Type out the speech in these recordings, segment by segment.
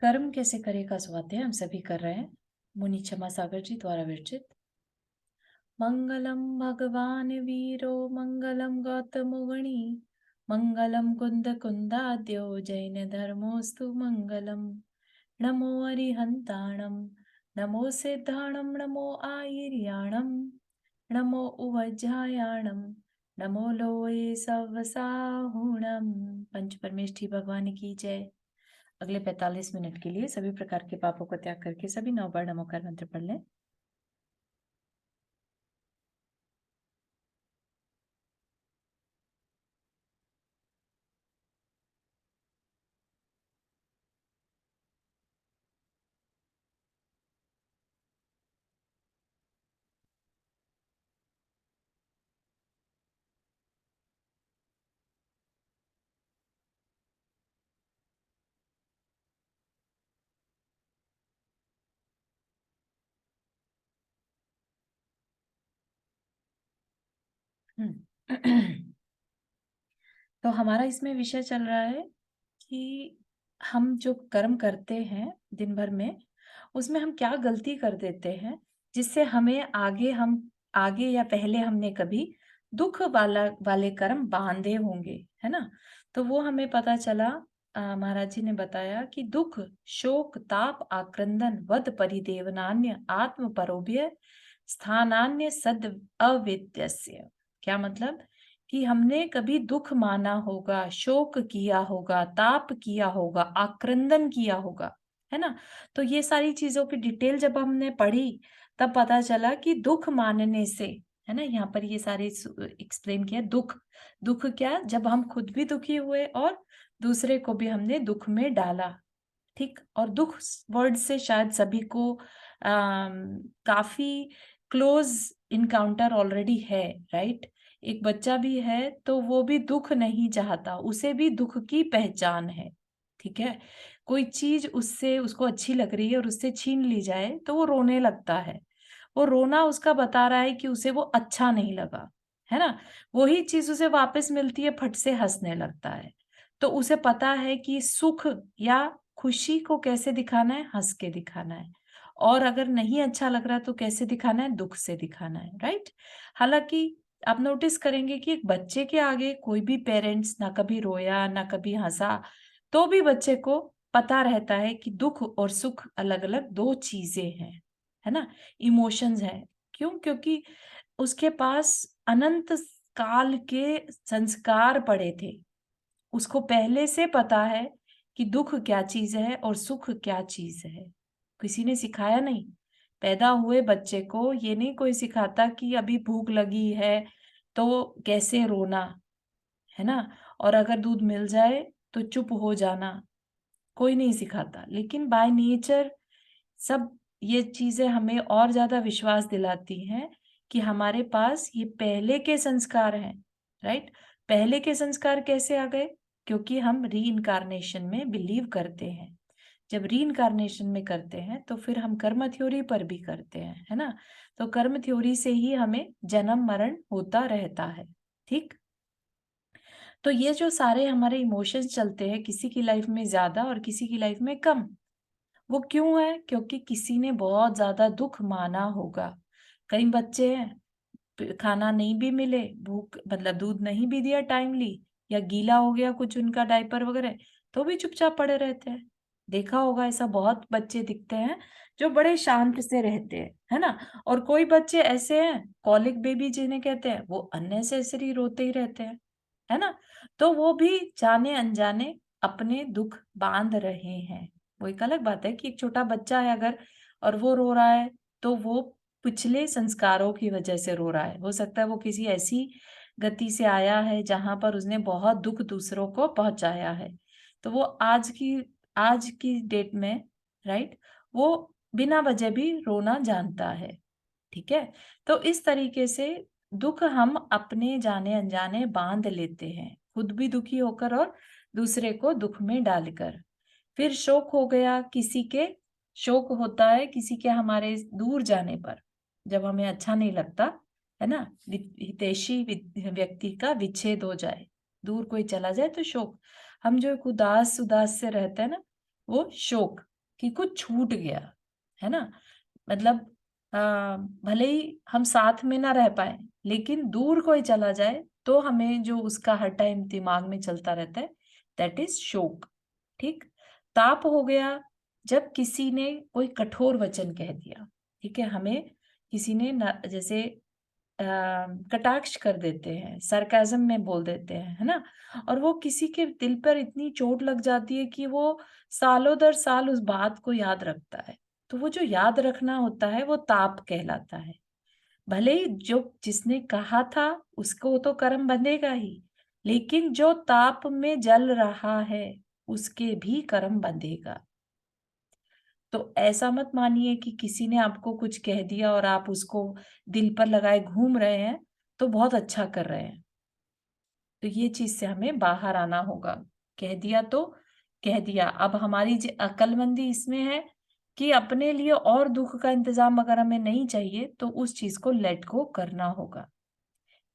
कर्म कैसे करे का स्वाध्याय हम सभी कर रहे हैं। मुनि क्षमा सागर जी द्वारा विरचित। मंगलम भगवान वीरो मंगलम गौतमो गणी मंगलम कुंद कुंदाद्यो जैन धर्मोस्तु मंगलम। नमो अरिहंताणम नमो सिद्धाणम नमो आयर्याणम नमो उवज्जायाणम नमो लोये सवसाहुणम। पंच परमेष्ठी भगवान की जय। अगले 45 मिनट के लिए सभी प्रकार के पापों को त्याग करके सभी 9 बार नमोकार मंत्र पढ़ लें। तो हमारा इसमें विषय चल रहा है कि हम जो कर्म करते हैं दिन भर में, उसमें हम क्या गलती कर देते हैं जिससे हमें आगे या पहले हमने कभी दुख वाले कर्म बांधे होंगे, है ना। तो वो हमें पता चला। महाराज जी ने बताया कि दुख शोक ताप आक्रंदन वद परिदेवनान्य आत्म परोभ्य स्थानान्य सद अवेद्यस्य। क्या मतलब कि हमने कभी दुख माना होगा, शोक किया होगा, ताप किया होगा, आक्रंदन किया होगा, है ना। तो ये सारी चीजों की डिटेल जब हमने पढ़ी तब पता चला कि दुख मानने से, है ना, यहाँ पर ये सारे एक्सप्लेन किया। दुख दुख क्या, जब हम खुद भी दुखी हुए और दूसरे को भी हमने दुख में डाला। ठीक। और दुख वर्ड से शायद सभी को काफी क्लोज इनकाउंटर ऑलरेडी है, राइट। एक बच्चा भी है तो वो भी दुख नहीं चाहता, उसे भी दुख की पहचान है। ठीक है। कोई चीज उससे उसको अच्छी लग रही है और उससे छीन ली जाए तो वो रोने लगता है। वो रोना उसका बता रहा है कि उसे वो अच्छा नहीं लगा, है ना। वही चीज उसे वापस मिलती है, फट से हंसने लगता है। तो उसे पता है कि सुख या खुशी को कैसे दिखाना है, हंस के दिखाना है। और अगर नहीं अच्छा लग रहा तो कैसे दिखाना है, दुख से दिखाना है, राइट। हालांकि आप नोटिस करेंगे कि एक बच्चे के आगे कोई भी पेरेंट्स ना कभी रोया ना कभी हंसा, तो भी बच्चे को पता रहता है कि दुख और सुख अलग अलग दो चीजें हैं, है ना। इमोशंस है। क्यों? क्योंकि उसके पास अनंत काल के संस्कार पड़े थे। उसको पहले से पता है कि दुख क्या चीज है और सुख क्या चीज है। किसी ने सिखाया नहीं। पैदा हुए बच्चे को ये नहीं कोई सिखाता कि अभी भूख लगी है तो कैसे रोना, है ना। और अगर दूध मिल जाए तो चुप हो जाना, कोई नहीं सिखाता। लेकिन बाय नेचर सब ये चीजें हमें और ज्यादा विश्वास दिलाती हैं कि हमारे पास ये पहले के संस्कार हैं, राइट। पहले के संस्कार कैसे आ गए? क्योंकि हम री इनकारनेशन में बिलीव करते हैं। जब री इनकारनेशन में करते हैं तो फिर हम कर्म थ्योरी पर भी करते हैं, है ना। तो कर्म थ्योरी से ही हमें जन्म मरण होता रहता है। ठीक। तो ये जो सारे हमारे इमोशंस चलते हैं, किसी की लाइफ में ज्यादा और किसी की लाइफ में कम, वो क्यों है? क्योंकि किसी ने बहुत ज्यादा दुख माना होगा। कई बच्चे हैं, खाना नहीं भी मिले, भूख मतलब दूध नहीं भी दिया टाइमली, या गीला हो गया कुछ उनका डायपर वगैरह, तो भी चुपचाप पड़े रहते हैं। देखा होगा, ऐसा बहुत बच्चे दिखते हैं जो बड़े शांत से रहते हैं, है ना। और कोई बच्चे ऐसे हैं, कॉलिक बेबी जिन्हें कहते हैं, वो अननेसेसरी रोते ही रहते हैं, है ना। तो वो भी जाने अनजाने अपने दुख बांध रहे हैं। वो एक अलग बात है कि एक छोटा बच्चा है अगर और वो रो रहा है, तो वो पिछले संस्कारों की वजह से रो रहा है। हो सकता है वो किसी ऐसी गति से आया है जहां पर उसने बहुत दुख दूसरों को पहुंचाया है। तो वो आज की डेट में, राइट, वो बिना वजह भी रोना जानता है। ठीक है। तो इस तरीके से दुख हम अपने जाने अनजाने बांध लेते हैं, खुद भी दुखी होकर और दूसरे को दुख में डालकर। फिर शोक हो गया किसी के, शोक होता है किसी के हमारे दूर जाने पर, जब हमें अच्छा नहीं लगता, है ना। हितैषी व्यक्ति का विच्छेद हो जाए, दूर कोई चला जाए तो शोक। हम जो एक उदास उदास से रहते हैं ना, वो शोक। कि कुछ छूट गया, है ना? मतलब अ, भले ही हम साथ में ना रह पाए, लेकिन दूर कोई चला जाए तो हमें जो उसका हर टाइम दिमाग में चलता रहता है, दैट इज शोक। ठीक। ताप हो गया जब किसी ने कोई कठोर वचन कह दिया। ठीक है, हमें किसी ने जैसे कटाक्ष कर देते हैं, सरकाज़म में बोल देते हैं, है ना? और वो किसी के दिल पर इतनी चोट लग जाती है कि वो सालों दर साल उस बात को याद रखता है। तो वो जो याद रखना होता है वो ताप कहलाता है। भले ही जो जिसने कहा था उसको तो कर्म बंधेगा ही, लेकिन जो ताप में जल रहा है उसके भी कर्म बंधेगा। तो ऐसा मत मानिए कि किसी ने आपको कुछ कह दिया और आप उसको दिल पर लगाए घूम रहे हैं, तो बहुत अच्छा कर रहे हैं। तो ये चीज़ से हमें बाहर आना होगा। कह दिया तो कह दिया। अब हमारी अक्लमंदी इसमें है कि अपने लिए और दुःख का इंतज़ाम अगर हमें नहीं चाहिए, तो उस चीज़ को लेट गो करना होगा।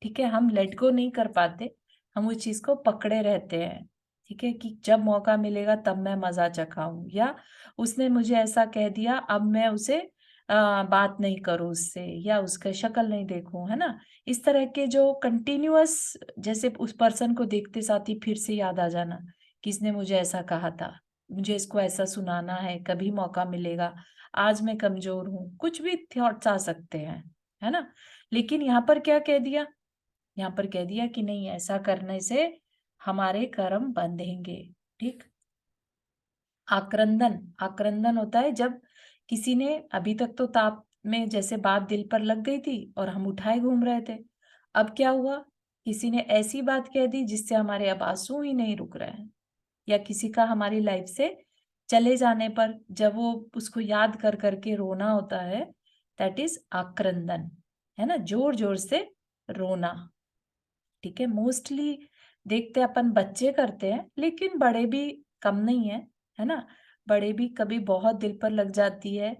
ठीक है? हम लेट गो नहीं कर पाते, हम उस चीज़ को पकड़े रहते हैं। ठीक है? कि जब मौका मिलेगा तब मैं मज़ा चखाऊँ, या उसने मुझे ऐसा कह दिया अब मैं उसे बात नहीं करूँ उससे, या उसका शक्ल नहीं देखूँ, है ना? इस तरह के जो कंटीन्यूअस, जैसे उस पर्सन को देखते साथ ही फिर से याद आ जाना कि इसने मुझे ऐसा कहा था, मुझे इसको ऐसा सुनाना है, कभी मौका मिलेगा, आज मैं कमज़ोर हूँ, कुछ भी थॉट्स आ सकते हैं, है ना? लेकिन यहाँ पर क्या कह दिया? यहाँ पर कह दिया कि नहीं, ऐसा करने से हमारे कर्म बंधेंगे। ठीक। आक्रंदन, आक्रंदन होता है जब किसी ने, अभी तक तो ताप में जैसे बात दिल पर लग गई थी और हम उठाए घूम रहे थे, अब क्या हुआ, किसी ने ऐसी बात कह दी जिससे हमारे अब आंसू ही नहीं रुक रहे हैं, या किसी का हमारी लाइफ से चले जाने पर जब वो उसको याद कर करके रोना होता है, दैट इज आक्रंदन, है ना? जोर जोर से रोना। ठीक है, मोस्टली देखते अपन बच्चे करते हैं, लेकिन बड़े भी कम नहीं है ना? बड़े भी कभी बहुत दिल पर लग जाती है,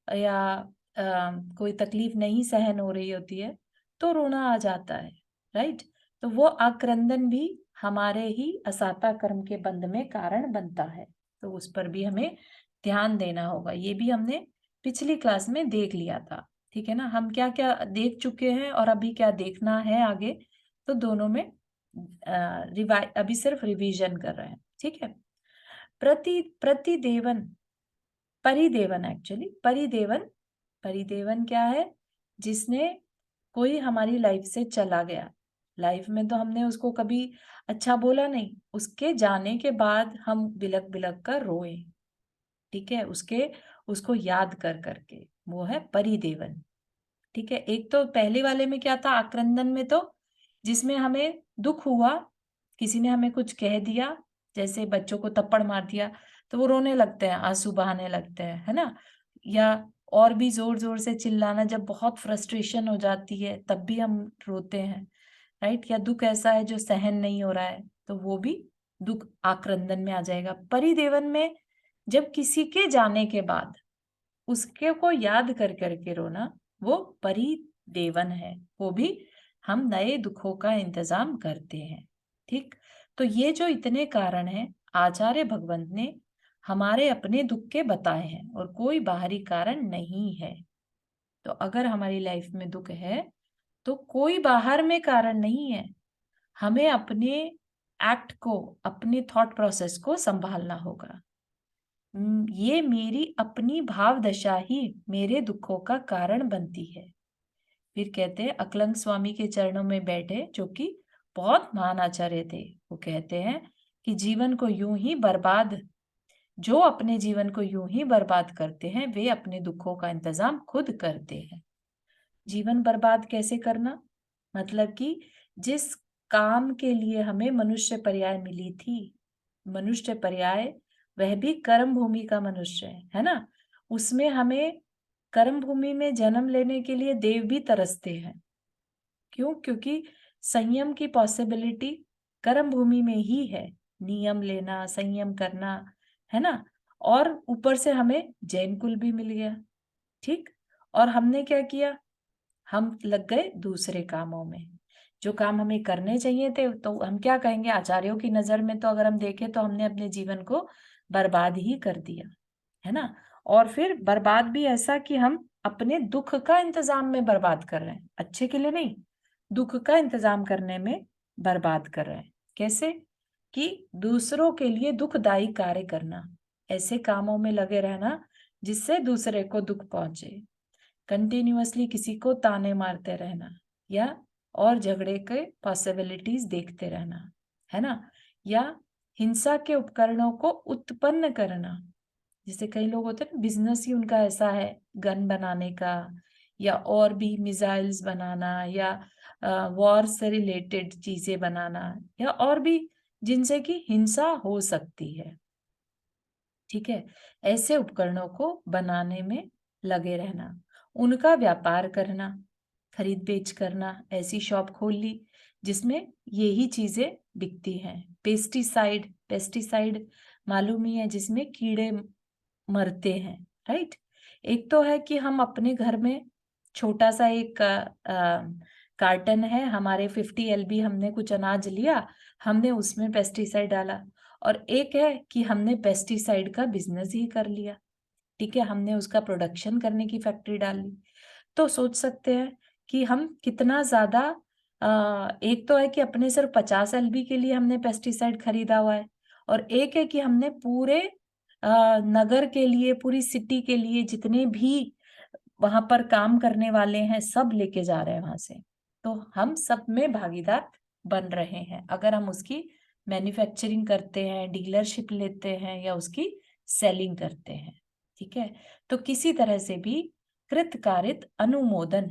या कोई तकलीफ नहीं सहन हो रही होती है, तो रोना आ जाता है, राइट? तो वो आक्रंदन भी हमारे ही असाता कर्म के बंध में कारण बनता है। तो उस पर भी हमें ध्यान देना होगा। ये भी हमने पिछली क्लास में देख लिया था। ठीक है ना? हम क्या क्या देख चुके हैं और अभी क्या देखना है आगे, तो दोनों में अभी सिर्फ रिवीजन कर रहे हैं। ठीक है। प्रतिदेवन, परिदेवन, एक्चुअली परिदेवन, परिदेवन क्या है? जिसने, कोई हमारी लाइफ से चला गया, लाइफ में तो हमने उसको कभी अच्छा बोला नहीं, उसके जाने के बाद हम बिलक बिलक कर रोए। ठीक है, उसको याद कर करके, वो है परिदेवन। ठीक है, एक तो पहले वाले में क्या था, आक्रंदन में, तो जिसमें हमें दुख हुआ, किसी ने हमें कुछ कह दिया, जैसे बच्चों को थप्पड़ मार दिया, तो वो रोने लगते हैं, आंसू बहाने लगते हैं, है ना? या और भी जोर जोर से चिल्लाना, जब बहुत फ्रस्ट्रेशन हो जाती है तब भी हम रोते हैं, राइट? या दुख ऐसा है जो सहन नहीं हो रहा है, तो वो भी दुख आक्रंदन में आ जाएगा। परिदेवन में जब किसी के जाने के बाद उसके को याद कर करके रोना, वो परिदेवन है। वो भी हम नए दुखों का इंतजाम करते हैं। ठीक। तो ये जो इतने कारण हैं, आचार्य भगवंत ने हमारे अपने दुख के बताए हैं, और कोई बाहरी कारण नहीं है। तो अगर हमारी लाइफ में दुख है, तो कोई बाहर में कारण नहीं है। हमें अपने एक्ट को, अपने थॉट प्रोसेस को संभालना होगा। ये मेरी अपनी भाव दशा ही मेरे दुखों का कारण बनती है। फिर कहते हैं, अकलंग स्वामी के चरणों में बैठे, जो कि बहुत महान आचार्य थे, वो कहते हैं कि जीवन को यूं ही बर्बाद, जो अपने जीवन को यूं ही बर्बाद करते हैं, वे अपने दुखों का इंतजाम खुद करते हैं। जीवन बर्बाद कैसे करना? मतलब कि जिस काम के लिए हमें मनुष्य पर्याय मिली थी, मनुष्य पर्याय, वह भी कर्म भूमि का मनुष्य है ना? उसमें हमें कर्म भूमि में जन्म लेने के लिए देव भी तरसते हैं। क्यों? क्योंकि संयम की पॉसिबिलिटी कर्म भूमि में ही है। नियम लेना, संयम करना, है ना? और ऊपर से हमें जैन कुल भी मिल गया। ठीक। और हमने क्या किया? हम लग गए दूसरे कामों में, जो काम हमें करने चाहिए थे। तो हम क्या कहेंगे, आचार्यों की नजर में तो अगर हम देखें तो हमने अपने जीवन को बर्बाद ही कर दिया। है ना? और फिर बर्बाद भी ऐसा कि हम अपने दुख का इंतजाम में बर्बाद कर रहे हैं, अच्छे के लिए नहीं, दुख का इंतजाम करने में बर्बाद कर रहे हैं। कैसे? कि दूसरों के लिए दुखदाई कार्य करना, ऐसे कामों में लगे रहना जिससे दूसरे को दुख पहुंचे, कंटिन्यूअसली किसी को ताने मारते रहना, या और झगड़े के पॉसिबिलिटीज देखते रहना, है ना? या हिंसा के उपकरणों को उत्पन्न करना, जैसे कई लोग होते हैं ना, बिजनेस ही उनका ऐसा है, गन बनाने का, या और भी मिसाइल्स बनाना, या वॉर से रिलेटेड चीजें बनाना, या और भी जिनसे कि हिंसा हो सकती है। ठीक है? ऐसे उपकरणों को बनाने में लगे रहना, उनका व्यापार करना, खरीद बेच करना, ऐसी शॉप खोल ली जिसमें यही चीजें बिकती हैं। पेस्टिसाइड, पेस्टिसाइड मालूम ही है, जिसमें कीड़े मरते हैं, राइट? एक तो है कि हम अपने घर में छोटा सा एक कार्टन है, हमारे 50 LB, हमने कुछ अनाज लिया, हमने उसमें पेस्टिसाइड डाला, और एक है कि हमने पेस्टिसाइड का बिजनेस ही कर लिया। ठीक है, हमने उसका प्रोडक्शन करने की फैक्ट्री डाल ली। तो सोच सकते हैं कि हम कितना ज्यादा, एक तो है कि अपने सिर्फ 50 LB के लिए हमने पेस्टिसाइड खरीदा हुआ है, और एक है कि हमने पूरे नगर के लिए, पूरी सिटी के लिए, जितने भी वहां पर काम करने वाले हैं, सब लेके जा रहे हैं वहां से। तो हम सब में भागीदार बन रहे हैं अगर हम उसकी मैन्युफैक्चरिंग करते हैं, डीलरशिप लेते हैं, या उसकी सेलिंग करते हैं। ठीक है? तो किसी तरह से भी कृतकारित अनुमोदन,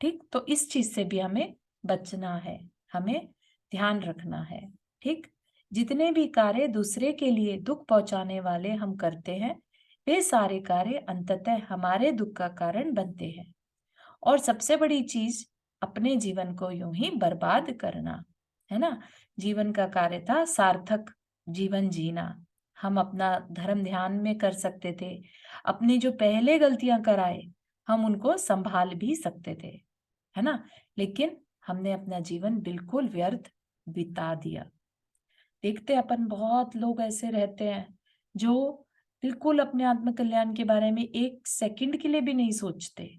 ठीक, तो इस चीज से भी हमें बचना है, हमें ध्यान रखना है। ठीक, जितने भी कार्य दूसरे के लिए दुख पहुंचाने वाले हम करते हैं, वे सारे कार्य अंततः हमारे दुख का कारण बनते हैं। और सबसे बड़ी चीज, अपने जीवन को यूं ही बर्बाद करना, है ना? जीवन का कार्य था सार्थक जीवन जीना। हम अपना धर्म ध्यान में कर सकते थे, अपनी जो पहले गलतियां कराए हम उनको संभाल भी सकते थे, है ना? लेकिन हमने अपना जीवन बिल्कुल व्यर्थ बिता दिया। देखते अपन बहुत लोग ऐसे रहते हैं जो बिल्कुल अपने आत्म कल्याण के बारे में एक सेकंड के लिए भी नहीं सोचते,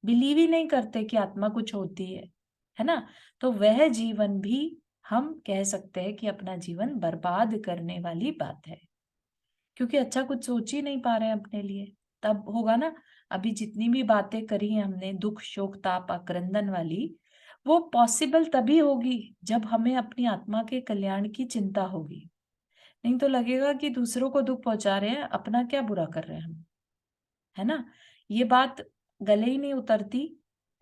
बिलीव ही नहीं करते कि आत्मा कुछ होती है ना? तो वह जीवन भी हम कह सकते हैं कि अपना जीवन बर्बाद करने वाली बात है, क्योंकि अच्छा कुछ सोच ही नहीं पा रहे हैं अपने लिए। तब होगा ना, अभी जितनी भी बातें करी हैं हमने, दुख शोक ताप आक्रंदन वाली, वो पॉसिबल तभी होगी जब हमें अपनी आत्मा के कल्याण की चिंता होगी। नहीं तो लगेगा कि दूसरों को दुख पहुंचा रहे हैं, अपना क्या बुरा कर रहे हैं हम, है ना? ये बात गले ही नहीं उतरती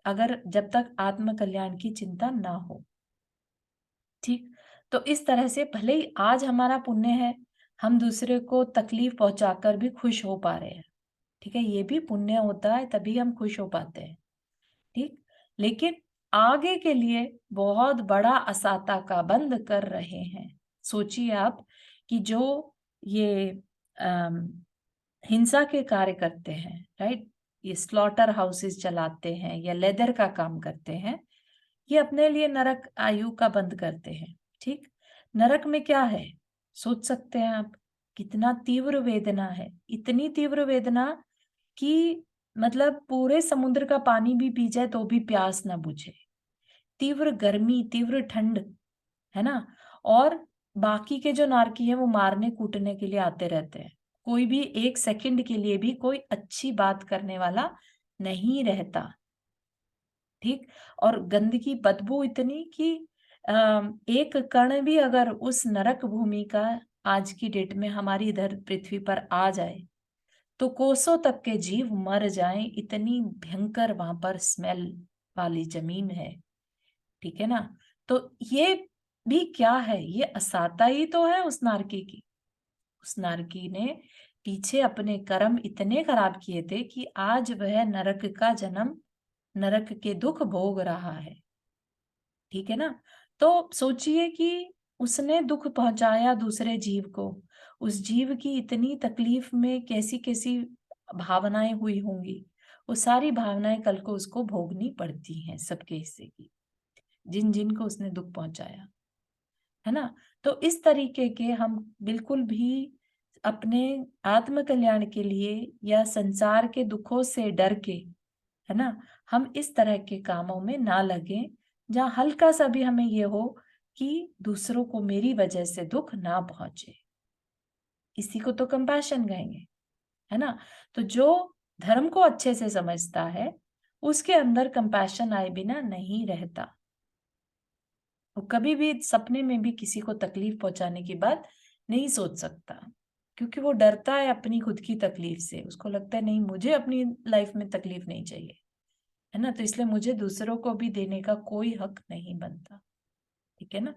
अगर जब तक आत्म कल्याण की चिंता ना हो। ठीक, तो इस तरह से भले ही आज हमारा पुण्य है, हम दूसरे को तकलीफ पहुंचाकर भी खुश हो पा रहे हैं। ठीक है, ये भी पुण्य होता है, तभी हम खुश हो पाते हैं। ठीक, लेकिन आगे के लिए बहुत बड़ा असाता का बंद कर रहे हैं। सोचिए आप कि जो ये अम, हिंसा के कार्य करते हैं, राइट, ये स्लॉटर हाउसेस चलाते हैं या लेदर का काम करते हैं, ये अपने लिए नरक आयु का बंद करते हैं। ठीक, नरक में क्या है, सोच सकते हैं आप, कितना तीव्र वेदना है, इतनी तीव्र वेदना कि मतलब पूरे समुद्र का पानी भी पी जाए तो भी प्यास ना बुझे, तीव्र गर्मी, तीव्र ठंड, है ना? और बाकी के जो नारकी है वो मारने कूटने के लिए आते रहते हैं, कोई भी एक सेकंड के लिए भी कोई अच्छी बात करने वाला नहीं रहता। ठीक, और गंदगी, बदबू इतनी कि एक कण भी अगर उस नरक भूमि का आज की डेट में हमारी इधर पृथ्वी पर आ जाए तो कोसों तक के जीव मर जाएं, इतनी भयंकर वहां पर स्मेल वाली जमीन है। ठीक है ना? तो ये भी क्या है, ये असाता ही तो है उस नारकी की। उस नारकी ने पीछे अपने कर्म इतने खराब किए थे कि आज वह नरक का जन्म, नरक के दुख भोग रहा है। ठीक है ना? तो सोचिए कि उसने दुख पहुंचाया दूसरे जीव को, उस जीव की इतनी तकलीफ में कैसी कैसी भावनाएं हुई होंगी, वो सारी भावनाएं कल को उसको भोगनी पड़ती हैं, सबके हिस्से की, जिन जिन को उसने दुख पहुंचाया, है ना? तो इस तरीके के हम बिल्कुल भी अपने आत्म कल्याण के लिए या संसार के दुखों से डर के, है ना, हम इस तरह के कामों में ना लगे जहां हल्का सा भी हमें ये हो कि दूसरों को मेरी वजह से दुख ना पहुंचे। इसी को तो कंपैशन कहेंगे, है ना। तो जो धर्म को अच्छे से समझता है उसके अंदर कंपैशन आए बिना नहीं रहता। वो कभी भी सपने में भी किसी को तकलीफ पहुंचाने की बात नहीं सोच सकता, क्योंकि वो डरता है अपनी खुद की तकलीफ से। उसको लगता है नहीं, मुझे अपनी लाइफ में तकलीफ नहीं चाहिए, है ना, तो इसलिए मुझे दूसरों को भी देने का कोई हक नहीं बनता। ठीक है ना।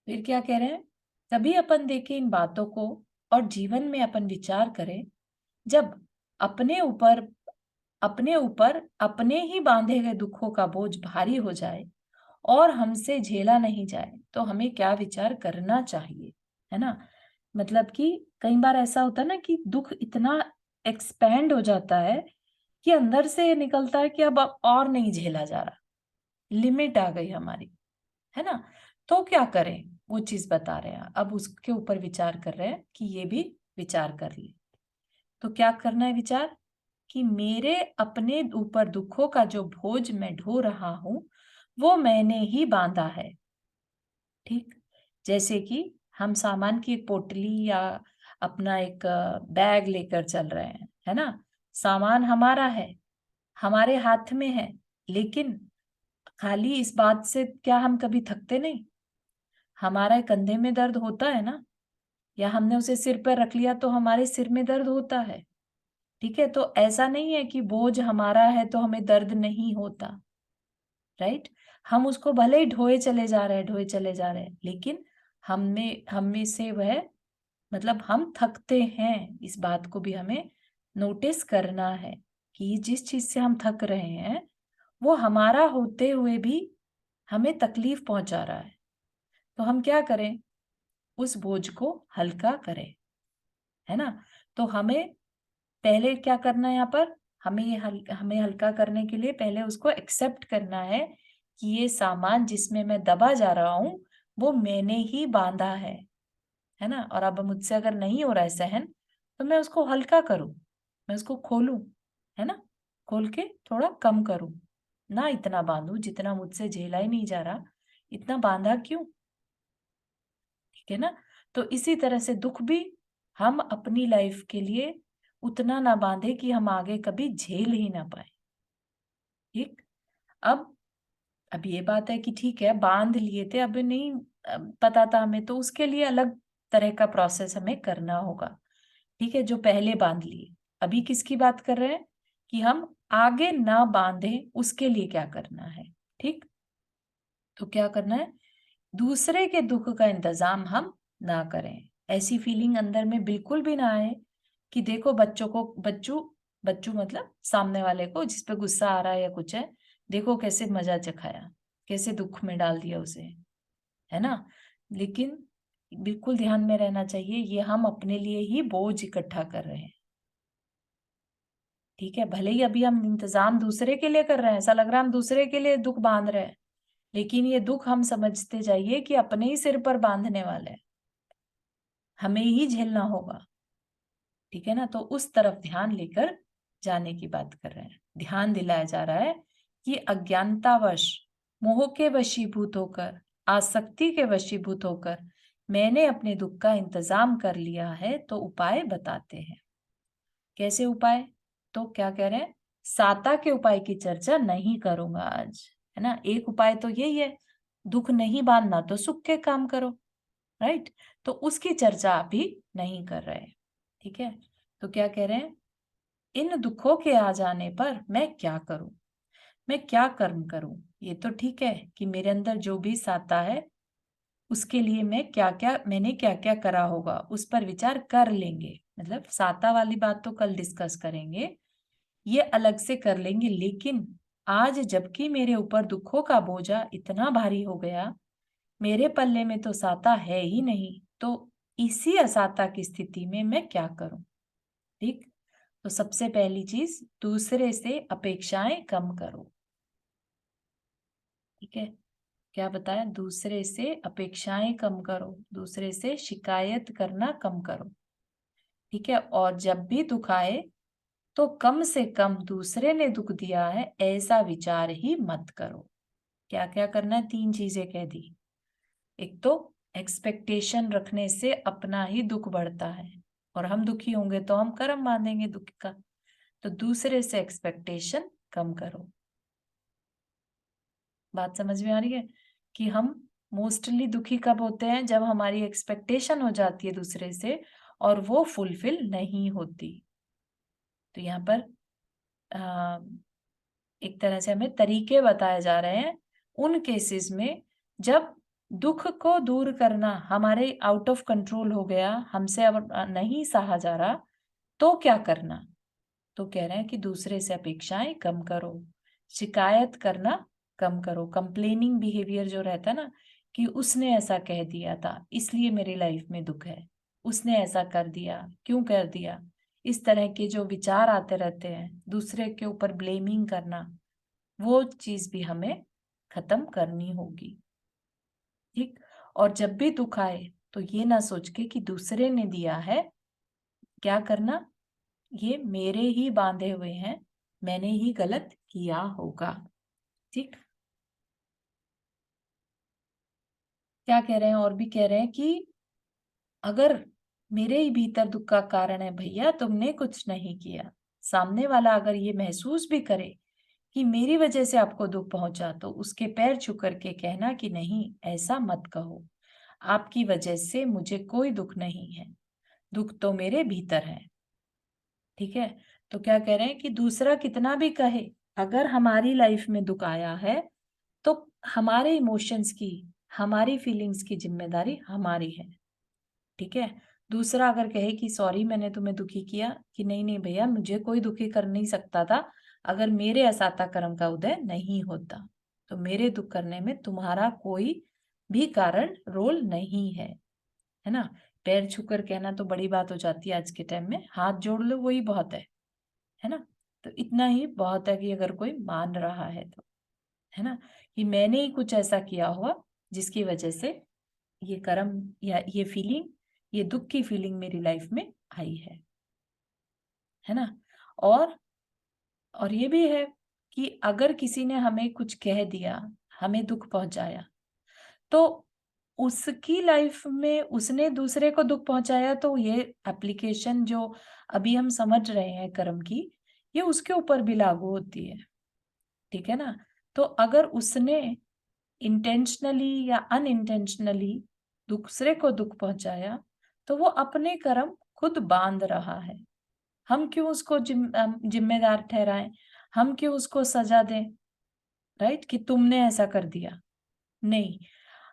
फिर क्या कह रहे हैं, तभी अपन देखें इन बातों को और जीवन में अपन विचार करें, जब अपने ऊपर अपने ऊपर अपने ही बांधे गए दुखों का बोझ भारी हो जाए और हमसे झेला नहीं जाए तो हमें क्या विचार करना चाहिए, है ना। मतलब कि कई बार ऐसा होता है ना कि दुख इतना एक्सपेंड हो जाता है कि अंदर से निकलता है कि अब और नहीं झेला जा रहा, लिमिट आ गई हमारी, है ना। तो क्या करें, वो चीज बता रहे हैं, अब उसके ऊपर विचार कर रहे हैं कि ये भी विचार कर लिए। तो क्या करना है विचार, कि मेरे अपने ऊपर दुखों का जो बोझ मैं ढो रहा हूं वो मैंने ही बांधा है। ठीक, जैसे कि हम सामान की एक पोटली या अपना एक बैग लेकर चल रहे हैं, है ना। सामान हमारा है, हमारे हाथ में है, लेकिन खाली इस बात से क्या हम कभी थकते नहीं। हमारे कंधे में दर्द होता है ना, या हमने उसे सिर पर रख लिया तो हमारे सिर में दर्द होता है। ठीक है, तो ऐसा नहीं है कि बोझ हमारा है तो हमें दर्द नहीं होता। राइट, हम उसको भले ही ढोए चले जा रहे हैं, लेकिन हमें से वह, मतलब हम थकते हैं। इस बात को भी हमें नोटिस करना है कि जिस चीज से हम थक रहे हैं वो हमारा होते हुए भी हमें तकलीफ पहुंचा रहा है। तो हम क्या करें, उस बोझ को हल्का करें, है ना। तो हमें पहले क्या करना है यहाँ पर, हमें हल्का करने के लिए पहले उसको एक्सेप्ट करना है कि ये सामान जिसमें मैं दबा जा रहा हूं वो मैंने ही बांधा है ना। और अब मुझसे अगर नहीं हो रहा है सहन तो मैं उसको हल्का करूं, मैं उसको खोलूं, है ना, खोल के थोड़ा कम करूं, ना इतना बांधू जितना मुझसे झेला ही नहीं जा रहा, इतना बांधा क्यों। ठीक है ना। तो इसी तरह से दुख भी हम अपनी लाइफ के लिए उतना ना बांधे कि हम आगे कभी झेल ही ना पाए। ठीक, अब ये बात है कि ठीक है बांध लिए थे, अब नहीं पता था हमें, तो उसके लिए अलग तरह का प्रोसेस हमें करना होगा। ठीक है, जो पहले बांध लिए, अभी किसकी बात कर रहे हैं कि हम आगे ना बांधे उसके लिए क्या करना है। ठीक, तो क्या करना है, दूसरे के दुख का इंतजाम हम ना करें। ऐसी फीलिंग अंदर में बिल्कुल भी ना आए कि देखो बच्चों को, बच्चू मतलब सामने वाले को जिस पे गुस्सा आ रहा है या कुछ है, देखो कैसे मजा चखाया, कैसे दुख में डाल दिया उसे, है ना। लेकिन बिल्कुल ध्यान में रहना चाहिए ये हम अपने लिए ही बोझ इकट्ठा कर रहे हैं। ठीक है, भले ही अभी हम इंतजाम दूसरे के लिए कर रहे हैं, ऐसा लग रहा है हम दूसरे के लिए दुख बांध रहे हैं, लेकिन ये दुख हम समझते जाइए कि अपने ही सिर पर बांधने वाले हैं, हमें ही झेलना होगा। ठीक है ना, तो उस तरफ ध्यान लेकर जाने की बात कर रहे हैं। ध्यान दिलाया जा रहा है कि अज्ञानतावश, मोह के वशीभूत होकर, आसक्ति के वशीभूत होकर मैंने अपने दुख का इंतजाम कर लिया है, तो उपाय बताते हैं। कैसे उपाय, तो क्या कह रहे हैं, साता के उपाय की चर्चा नहीं करूंगा आज, है ना। एक उपाय तो यही है, दुख नहीं बांधना तो सुख के काम करो, राइट। तो उसकी चर्चा अभी नहीं कर रहे। ठीक है, तो क्या कह रहे हैं, इन दुखों के आ जाने पर मैं क्या करूं, मैं क्या कर्म करूं। ये तो ठीक है कि मेरे अंदर जो भी साता है उसके लिए मैंने क्या क्या करा होगा उस पर विचार कर लेंगे। मतलब साता वाली बात तो कल डिस्कस करेंगे, ये अलग से कर लेंगे, लेकिन आज जबकि मेरे ऊपर दुखों का बोझा इतना भारी हो गया, मेरे पल्ले में तो साता है ही नहीं, तो इसी असाता की स्थिति में मैं क्या करूं। ठीक, तो सबसे पहली चीज, दूसरे से अपेक्षाएं कम करो। ठीक है, क्या बताया? दूसरे से अपेक्षाएं कम करो, दूसरे से शिकायत करना कम करो। ठीक है, और जब भी दुख आए तो कम से कम दूसरे ने दुख दिया है ऐसा विचार ही मत करो। क्या क्या करना है? 3 चीजें कह दी। एक तो एक्सपेक्टेशन रखने से अपना ही दुख बढ़ता है, और हम दुखी होंगे तो हम कर्म बांधेंगे दुख का। तो दूसरे से एक्सपेक्टेशन कम करो। बात समझ में आ रही है कि हम मोस्टली दुखी कब होते हैं? जब हमारी एक्सपेक्टेशन हो जाती है दूसरे से और वो फुलफिल नहीं होती। तो यहाँ पर आ, एक तरह से हमें तरीके बताए जा रहे हैं उन केसेस में जब दुख को दूर करना हमारे आउट ऑफ कंट्रोल हो गया, हमसे अब नहीं सहा जा रहा, तो क्या करना। तो कह रहे हैं कि दूसरे से अपेक्षाएं कम करो, शिकायत करना कम करो। कंप्लेनिंग बिहेवियर जो रहता है ना, कि उसने ऐसा कह दिया था इसलिए मेरी लाइफ में दुख है, उसने ऐसा कर दिया, क्यों कर दिया, इस तरह के जो विचार आते रहते हैं, दूसरे के ऊपर ब्लेमिंग करना, वो चीज भी हमें खत्म करनी होगी। ठीक। और जब भी दुख आए तो ये ना सोच के कि दूसरे ने दिया है, क्या करना, ये मेरे ही बांधे हुए हैं, मैंने ही गलत किया होगा। ठीक। क्या कह रहे हैं? और भी कह रहे हैं कि अगर मेरे ही भीतर दुख का कारण है भैया, तुमने कुछ नहीं किया। सामने वाला अगर ये महसूस भी करे कि मेरी वजह से आपको दुख पहुंचा, तो उसके पैर छू करके कहना कि नहीं, ऐसा मत कहो, आपकी वजह से मुझे कोई दुख नहीं है, दुख तो मेरे भीतर है। ठीक है। तो क्या कह रहे हैं कि दूसरा कितना भी कहे, अगर हमारी लाइफ में दुख आया है तो हमारे इमोशंस की, हमारी फीलिंग्स की जिम्मेदारी हमारी है। ठीक है। दूसरा अगर कहे कि सॉरी मैंने तुम्हें दुखी किया, कि नहीं नहीं भैया, मुझे कोई दुखी कर नहीं सकता था, अगर मेरे असाता कर्म का उदय नहीं होता, तो मेरे दुख करने में तुम्हारा कोई भी कारण रोल नहीं है ना। पैर छूकर कहना तो बड़ी बात हो जाती है आज के टाइम में, हाथ जोड़ लो वही बहुत है ना। तो इतना ही बहुत है कि अगर कोई मान रहा है तो, है ना, कि मैंने ही कुछ ऐसा किया हुआ जिसकी वजह से ये कर्म या ये फीलिंग, ये दुख की फीलिंग मेरी लाइफ में आई है ना। और ये भी है कि अगर किसी ने हमें कुछ कह दिया, हमें दुख पहुंचाया, तो उसकी लाइफ में उसने दूसरे को दुख पहुंचाया, तो ये एप्लीकेशन जो अभी हम समझ रहे हैं कर्म की, ये उसके ऊपर भी लागू होती है। ठीक है ना। तो अगर उसने इंटेंशनली या अनइंटेंशनली दूसरे को दुख पहुंचाया, तो वो अपने कर्म खुद बांध रहा है। हम क्यों उसको जिम्मेदार ठहराएं, हम क्यों उसको सजा दें, राइट, कि तुमने ऐसा कर दिया। नहीं,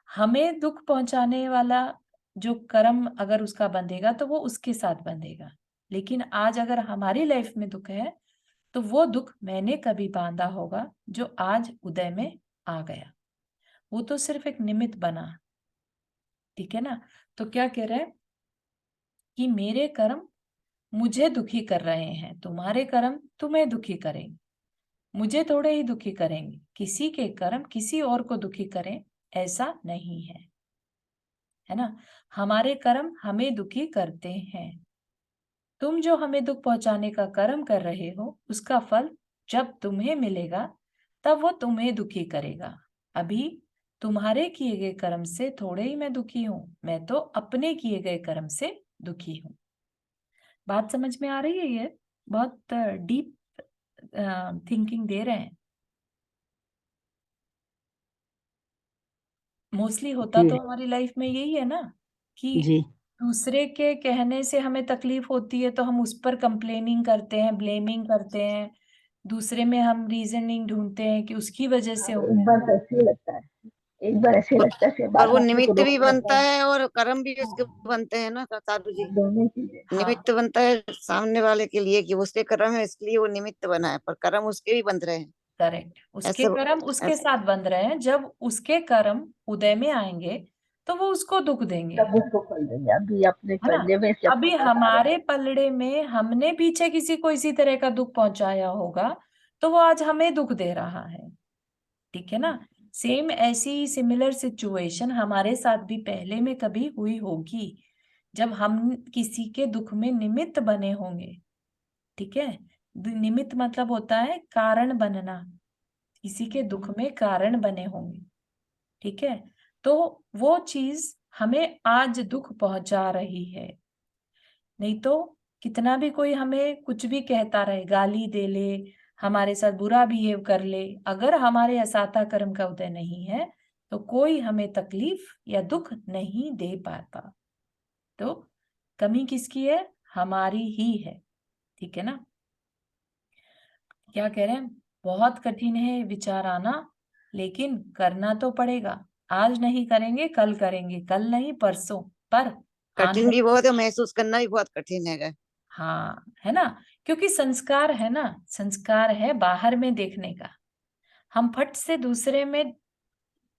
हमें दुख पहुंचाने वाला जो कर्म अगर उसका बंधेगा तो वो उसके साथ बंधेगा। लेकिन आज अगर हमारी लाइफ में दुख है, तो वो दुख मैंने कभी बांधा होगा जो आज उदय में आ गया, वो तो सिर्फ एक निमित्त बना। ठीक है ना। तो क्या कह रहे हैं कि मेरे कर्म मुझे दुखी कर रहे हैं, तुम्हारे कर्म तुम्हें दुखी करेंगे, मुझे थोड़े ही दुखी करेंगे, किसी के कर्म किसी और को दुखी करें ऐसा नहीं है ना। हमारे कर्म हमें दुखी करते हैं। तुम जो हमें दुख पहुंचाने का कर्म कर रहे हो, उसका फल जब तुम्हें मिलेगा तब वो तुम्हें दुखी करेगा। अभी तुम्हारे किए गए कर्म से थोड़े ही मैं दुखी हूं, मैं तो अपने किए गए कर्म से दुखी हूं। बात समझ में आ रही है? ये बहुत डीप थिंकिंग दे रहे हैं। मोस्टली होता जी तो हमारी लाइफ में यही है ना, कि जी। दूसरे के कहने से हमें तकलीफ होती है तो हम उस पर कंप्लेनिंग करते हैं, ब्लेमिंग करते हैं, दूसरे में हम रीजनिंग ढूंढते हैं कि उसकी वजह से हाँ, हो एक गया। बार तो ऐसे ही लगता है, एक बार ऐसे ही और लगता है, फिर और बाद वो में अपने को निमित्त रोकने भी लगता बनता है। है और कर्म भी उसके हाँ, बनते हैं ना साधु जी। दोनों चीजें। हाँ, निमित्त बनता है सामने वाले के लिए कि उसके कर्म है इसलिए वो निमित्त बना है, पर कर्म उसके भी बंध रहे हैं। करेक्ट, उसके ऐसे कर्म उसके ऐसे साथ बंध रहे हैं, जब उसके कर्म उदय में आएंगे तो वो उसको दुख देंगे, तब उसको फल देंगे, अभी अपने है ना। करने में जब अभी फल आ रहे हमारे हैं। पलड़े में हमने पीछे किसी को इसी तरह का दुख पहुंचाया होगा, तो वो आज हमें दुख दे रहा है। ठीक है ना। सेम ऐसी सिमिलर सिचुएशन हमारे साथ भी पहले में कभी हुई होगी, जब हम किसी के दुख में निमित्त बने होंगे। ठीक है, निमित्त मतलब होता है कारण बनना, किसी के दुख में कारण बने होंगे। ठीक है, तो वो चीज हमें आज दुख पहुंचा रही है। नहीं तो कितना भी कोई हमें कुछ भी कहता रहे, गाली दे ले, हमारे साथ बुरा बिहेव कर ले, अगर हमारे असाता कर्म का उदय नहीं है तो कोई हमें तकलीफ या दुख नहीं दे पाता। तो कमी किसकी है? हमारी ही है। ठीक है ना? क्या कह रहे हैं? बहुत कठिन है विचार आना, लेकिन करना तो पड़ेगा। आज नहीं करेंगे, कल करेंगे, कल नहीं परसों, पर कठिन आना। भी बहुत है, महसूस करना भी बहुत कठिन है। हाँ, है ना? क्योंकि संस्कार है ना, संस्कार है बाहर में देखने का। हम फट से दूसरे में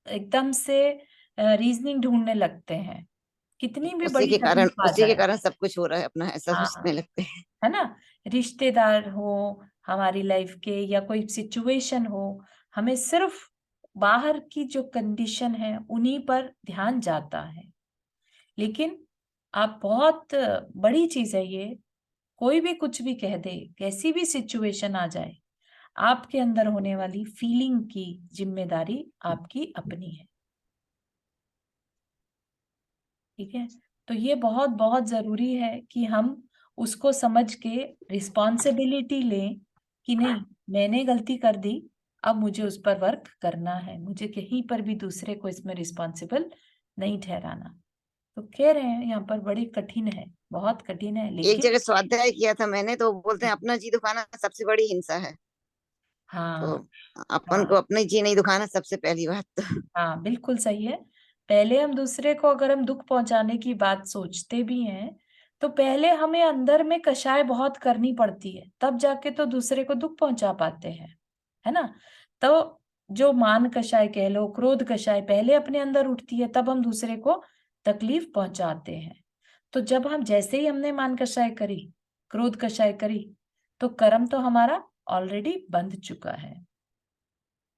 एकदम से रीजनिंग ढूंढने लगते हैं, कितनी भी बड़ी तकलीफ आ उसी के जाए। कारण सब कुछ हो रहा है, अपना ऐसा हाँ, सोचने लगते हैं। है ना? रिश्तेदार हो हमारी लाइफ के, या कोई सिचुएशन हो, हमें सिर्फ बाहर की जो कंडीशन है उन्हीं पर ध्यान जाता है। लेकिन आप बहुत बड़ी चीज है ये, कोई भी कुछ भी कह दे, कैसी भी सिचुएशन आ जाए, आपके अंदर होने वाली फीलिंग की जिम्मेदारी आपकी अपनी है। ठीक है, तो ये बहुत बहुत जरूरी है कि हम उसको समझ के रिस्पॉन्सिबिलिटी लें कि नहीं, मैंने गलती कर दी, अब मुझे उस पर वर्क करना है, मुझे कहीं पर भी दूसरे को इसमें रिस्पॉन्सिबल नहीं ठहराना। तो कह रहे हैं यहाँ पर बड़ी कठिन है, बहुत कठिन है, एक लेकिन जगह स्वाध्याय किया था मैंने, तो वो बोलते हैं अपना जी दुखाना सबसे बड़ी हिंसा है। तो हाँ। अपन को हाँ। अपनी जी नहीं दुखाना सबसे पहली बात तो। हाँ, बिल्कुल सही है। पहले हम दूसरे को, अगर हम दुख पहुंचाने की बात सोचते भी हैं, तो पहले हमें अंदर में कषाय बहुत करनी पड़ती है, तब जाके तो दूसरे को दुख पहुंचा पाते हैं, है ना? तो जो मान कषाय कह लो, क्रोध कषाय पहले अपने अंदर उठती है, तब हम दूसरे को तकलीफ पहुंचाते हैं। तो जब हम, जैसे ही हमने मान कषाय करी, क्रोध कषाय करी, तो कर्म तो हमारा ऑलरेडी बंध चुका है।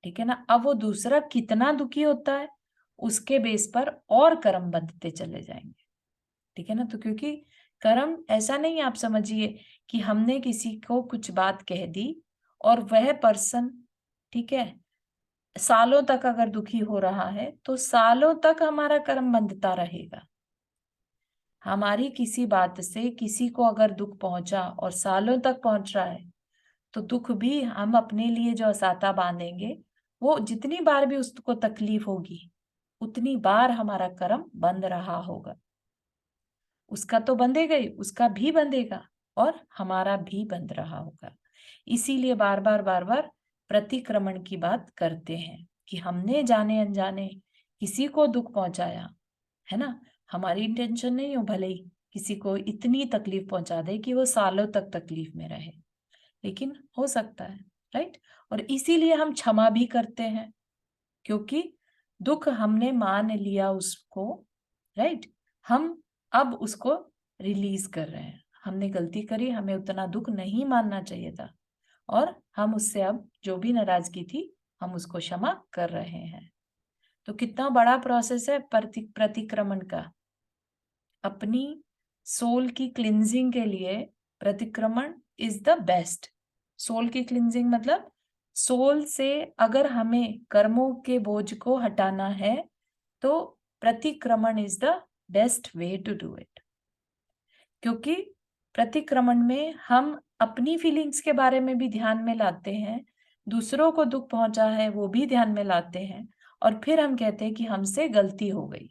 ठीक है ना? अब वो दूसरा कितना दुखी होता है उसके बेस पर और कर्म बंधते चले जाएंगे। ठीक है ना? तो क्योंकि कर्म ऐसा नहीं, आप समझिए कि हमने किसी को कुछ बात कह दी और वह पर्सन, ठीक है, सालों तक अगर दुखी हो रहा है तो सालों तक हमारा कर्म बंधता रहेगा। हमारी किसी बात से किसी को अगर दुख पहुंचा और सालों तक पहुंच रहा है, तो दुख भी हम अपने लिए जो असाता बांधेंगे, वो जितनी बार भी उसको तकलीफ होगी उतनी बार हमारा कर्म बंध रहा होगा। उसका तो बंधेगा ही, उसका भी बंधेगा और हमारा भी बंध रहा होगा। इसीलिए बार बार प्रतिक्रमण की बात करते हैं कि हमने जाने अनजाने किसी को दुख पहुंचाया, है ना? हमारी इंटेंशन नहीं हो, भले ही किसी को इतनी तकलीफ पहुंचा दे कि वो सालों तक तकलीफ में रहे, लेकिन हो सकता है, राइट? और इसीलिए हम क्षमा भी करते हैं, क्योंकि दुख हमने मान लिया उसको, राइट? हम अब उसको रिलीज कर रहे हैं। हमने गलती करी, हमें उतना दुख नहीं मानना चाहिए था, और हम उससे अब जो भी नाराजगी थी हम उसको क्षमा कर रहे हैं। तो कितना बड़ा प्रोसेस है प्रतिक्रमण का। अपनी सोल की क्लिंजिंग के लिए प्रतिक्रमण इज द बेस्ट। सोल की क्लिंजिंग मतलब सोल से अगर हमें कर्मों के बोझ को हटाना है तो pratikraman is the best way to do it. क्योंकि प्रतिक्रमण में हम अपनी फीलिंग्स के बारे में भी ध्यान में लाते हैं, दूसरों को दुख पहुंचा है वो भी ध्यान में लाते हैं, और फिर हम कहते हैं कि हमसे गलती हो गई,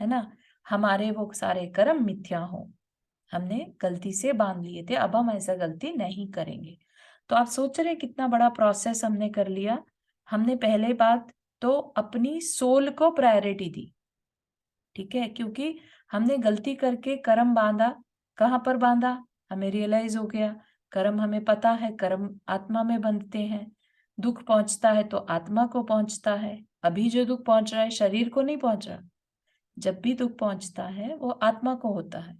है ना? हमारे वो सारे कर्म मिथ्या हो, हमने गलती से बांध लिए थे, अब हम ऐसा गलती नहीं करेंगे। तो आप सोच रहे कितना बड़ा प्रोसेस हमने कर लिया। हमने पहले बात तो अपनी सोल को प्रायोरिटी दी, ठीक है, क्योंकि हमने गलती करके कर्म बांधा। कहाँ पर बांधा? हमें रियलाइज हो गया कर्म, हमें पता है कर्म आत्मा में बंधते हैं, दुख पहुंचता है तो आत्मा को पहुंचता है। अभी जो दुख पहुंच रहा है शरीर को नहीं पहुंच रहा, जब भी दुख पहुंचता है वो आत्मा को होता है,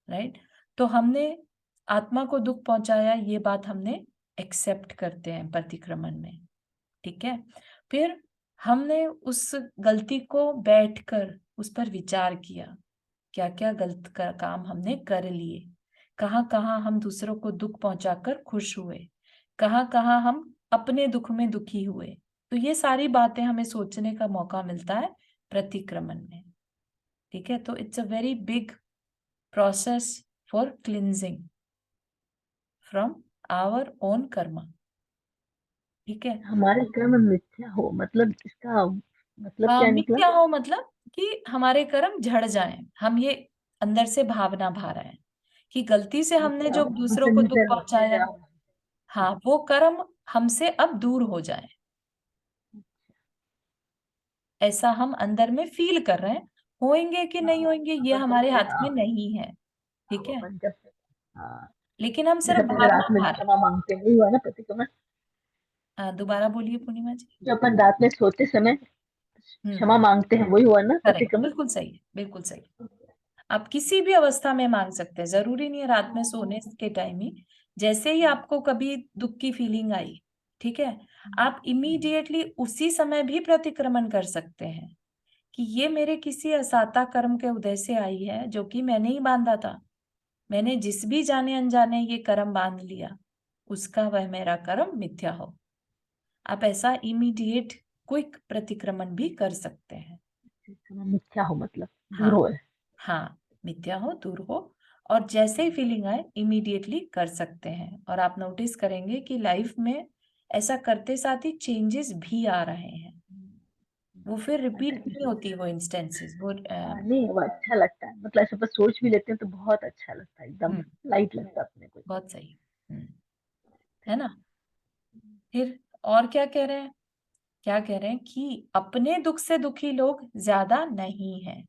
राइट? तो हमने आत्मा को दुख पहुंचाया, ये बात हमने एक्सेप्ट करते हैं प्रतिक्रमण में, ठीक है? फिर हमने उस गलती को बैठकर उस पर विचार किया, क्या-क्या गलत काम हमने कर लिए, कहाँ-कहाँ हम दूसरों को दुख पहुंचाकर खुश हुए, कहाँ-कहाँ हम अपने दुख में दुखी हुए। तो ये सारी बातें हमें सोचने का मौका मिलता है प्रतिक्रमण में। ठीक है, तो it's a very big process for cleansing from our own karma. ठीक है, हमारे कर्म मिथ्या हो मतलब इसका मतलब क्या निकला? मिथ्या हो मतलब कि हमारे कर्म झड़ जाएं, हम ये अंदर से भावना भा रहे हैं कि गलती से हमने मिथ्या जो हो दूसरों को मतलब दुख निडर पहुंचाया, निडरा हो। हाँ, वो कर्म हमसे अब दूर हो जाए, ऐसा हम अंदर में फील कर रहे हैं। होंगे कि नहीं हाँ, होंगे ये अपन हमारे सोचते हाथ में हाँ। नहीं है। हाँ, ठीक है, अपन जब हाँ, लेकिन हम जैसे सिर्फ अपन भावना रात में भा रहे क्षमा मांगते हैं, वही हुआ ना प्रतिक्रमण। हैं। दोबारा बोलिए पूर्णिमा जी। जो अपन रात में सोते समय हम्म, क्षमा मांगते हैं, वही हुआ ना करेक्ट, प्रतिक्रमण। बिल्कुल सही है, बिल्कुल सही। आप किसी भी अवस्था में मांग सकते हैं, जरूरी नहीं है रात में सोने के टाइम ही। जैसे ही आपको कभी दुख की फीलिंग आई, ठीक है, आप इमीडिएटली उसी समय भी प्रतिक्रमण कर सकते हैं कि ये मेरे किसी असाता कर्म के उदय से आई है जो कि मैंने ही बांधा था। मैंने जिस भी जाने अनजाने ये कर्म बांध लिया, उसका वह मेरा कर्म मिथ्या हो। आप ऐसा इमीडिएट क्विक प्रतिक्रमण भी कर सकते हैं। क्षमा मिथ्या हो मतलब दूर हाँ, हो। हाँ, मिथ्या हो, दूर हो, और जैसे ही फीलिंग आए इमीडिएटली कर सकते हैं। और आप नोटिस करेंगे कि लाइफ में ऐसा करते साथ ही चेंजेस भी आ रहे हैं। वो फिर अच्छा रिपीट नहीं चीज होती वो इंस्टेंसेस, वो हाँ, नहीं वो अच्छा लगता है मतलब ऐसे बस सोच भी लेते हैं तो बहुत अच्छा लगता है, एकदम हम्म, लाइट लगता है अपने को। बहुत सही। है ना? फिर और क्या कह रहे हैं? क्या कह रहे हैं कि अपने दुख से दुखी लोग ज्यादा नहीं हैं,